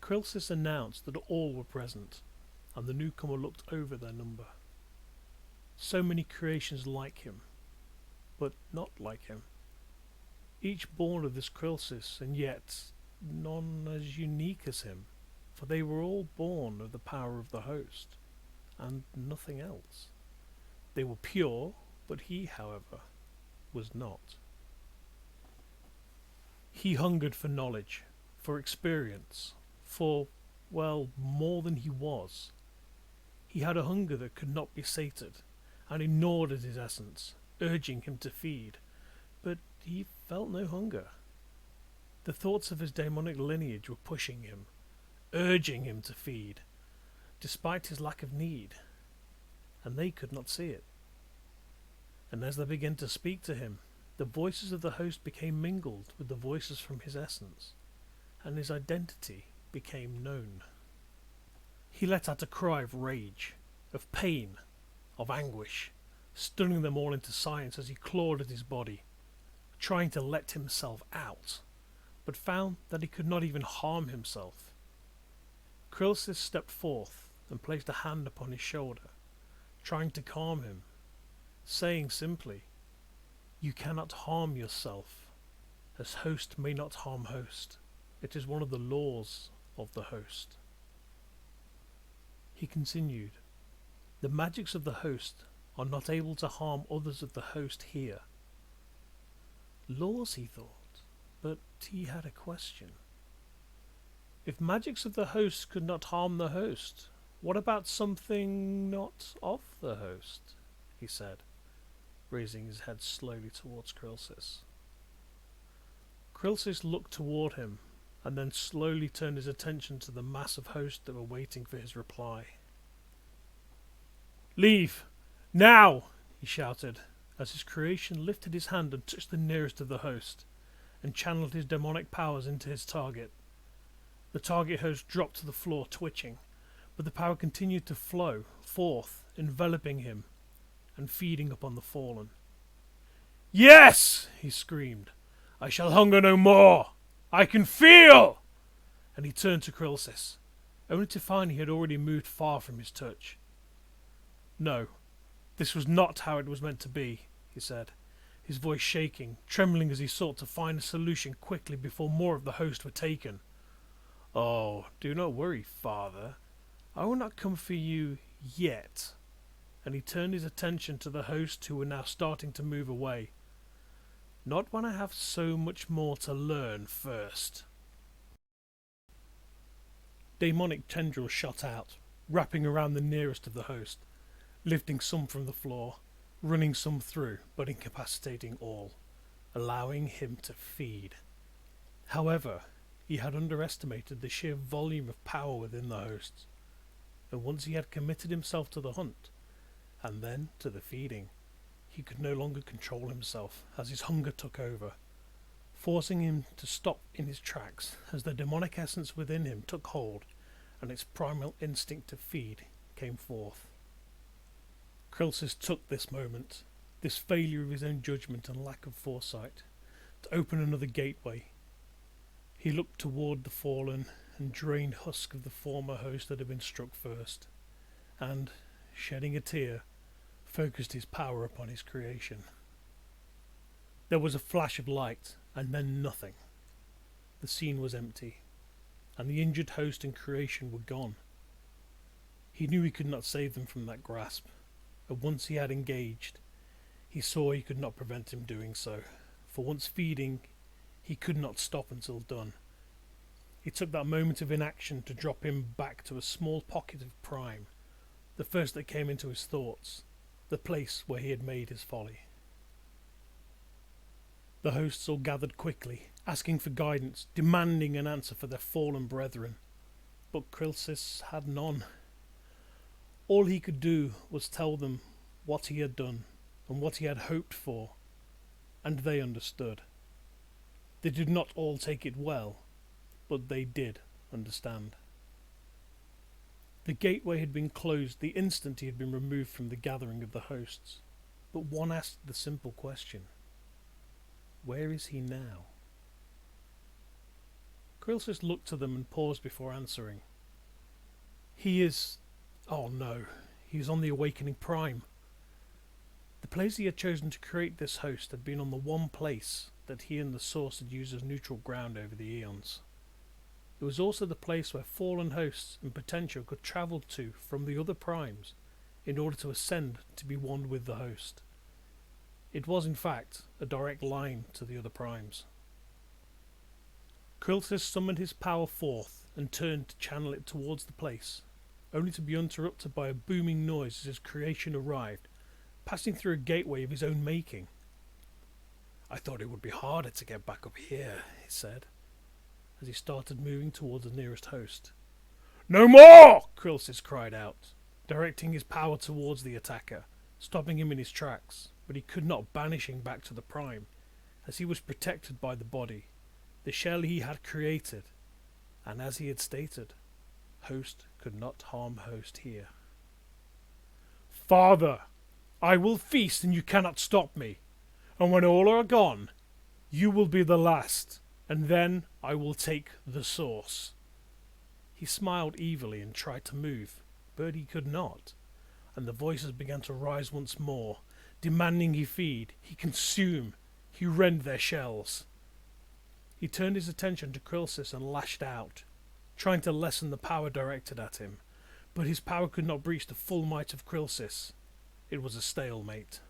Chrylsis announced that all were present, and the newcomer looked over their number. So many creations like him, but not like him. Each born of this Chrylsis, and yet none as unique as him, for they were all born of the power of the host, and nothing else. They were pure, but he, however, was not. He hungered for knowledge, for experience, for, well, more than he was. He had a hunger that could not be sated, and it gnawed at his essence, urging him to feed, but he felt no hunger. The thoughts of his demonic lineage were pushing him, urging him to feed, despite his lack of need, and they could not see it. And as they began to speak to him, the voices of the host became mingled with the voices from his essence, and his identity became known. He let out a cry of rage, of pain, of anguish, stunning them all into silence as he clawed at his body, trying to let himself out, but found that he could not even harm himself. Chrylsis stepped forth and placed a hand upon his shoulder, trying to calm him, saying simply, "You cannot harm yourself, as host may not harm host. It is one of the laws of the host." He continued, "The magics of the host are not able to harm others of the host here." Laws, he thought, but he had a question. If magics of the host could not harm the host, what about something not of the host? He said, raising his head slowly towards Chrylsis. Chrylsis looked toward him, and then slowly turned his attention to the mass of hosts that were waiting for his reply. "Leave! Now!" he shouted, as his creation lifted his hand and touched the nearest of the host, and channeled his demonic powers into his target. The target host dropped to the floor, twitching, but the power continued to flow forth, enveloping him, and feeding upon the fallen. "Yes!" he screamed. "I shall hunger no more! I can feel!" And he turned to Chrylsis, only to find he had already moved far from his touch. "No, this was not how it was meant to be," he said, his voice shaking, trembling as he sought to find a solution quickly before more of the host were taken. "Oh, do not worry, father. I will not come for you yet." And he turned his attention to the hosts who were now starting to move away. "Not when I have so much more to learn first." Demonic tendrils shot out, wrapping around the nearest of the host, lifting some from the floor, running some through, but incapacitating all, allowing him to feed. However, he had underestimated the sheer volume of power within the hosts, and once he had committed himself to the hunt, and then to the feeding, he could no longer control himself as his hunger took over, forcing him to stop in his tracks as the demonic essence within him took hold and its primal instinct to feed came forth. Chrylsis took this moment, this failure of his own judgment and lack of foresight, to open another gateway. He looked toward the fallen and drained husk of the former host that had been struck first, and, shedding a tear, focused his power upon his creation. There was a flash of light, and then nothing. The scene was empty, and the injured host and creation were gone. He knew he could not save them from that grasp, and once he had engaged, he saw he could not prevent him doing so, for once feeding, he could not stop until done. It took that moment of inaction to drop him back to a small pocket of prime, the first that came into his thoughts, the place where he had made his folly. The hosts all gathered quickly, asking for guidance, demanding an answer for their fallen brethren, but Chrylsis had none. All he could do was tell them what he had done and what he had hoped for, and they understood. They did not all take it well, but they did understand. The gateway had been closed the instant he had been removed from the gathering of the hosts, but one asked the simple question, where is he now? Chrylsis looked to them and paused before answering. He is... oh no, he is on the Awakening Prime. The place he had chosen to create this host had been on the one place that he and the Source had used as neutral ground over the eons. It was also the place where fallen hosts in potential could travel to from the other primes in order to ascend to be one with the host. It was in fact a direct line to the other primes. Chrylsis summoned his power forth and turned to channel it towards the place, only to be interrupted by a booming noise as his creation arrived, passing through a gateway of his own making. "I thought it would be harder to get back up here," he said, as he started moving towards the nearest host. "No more!" Chrylsis cried out, directing his power towards the attacker, stopping him in his tracks, but he could not banish him back to the Prime, as he was protected by the body, the shell he had created, and as he had stated, host could not harm host here. "Father, I will feast and you cannot stop me, and when all are gone, you will be the last, and then I will take the Source." He smiled evilly and tried to move, but he could not, and the voices began to rise once more, demanding he feed, he consume, he rend their shells. He turned his attention to Chrylsis and lashed out, trying to lessen the power directed at him, but his power could not breach the full might of Chrylsis. It was a stalemate.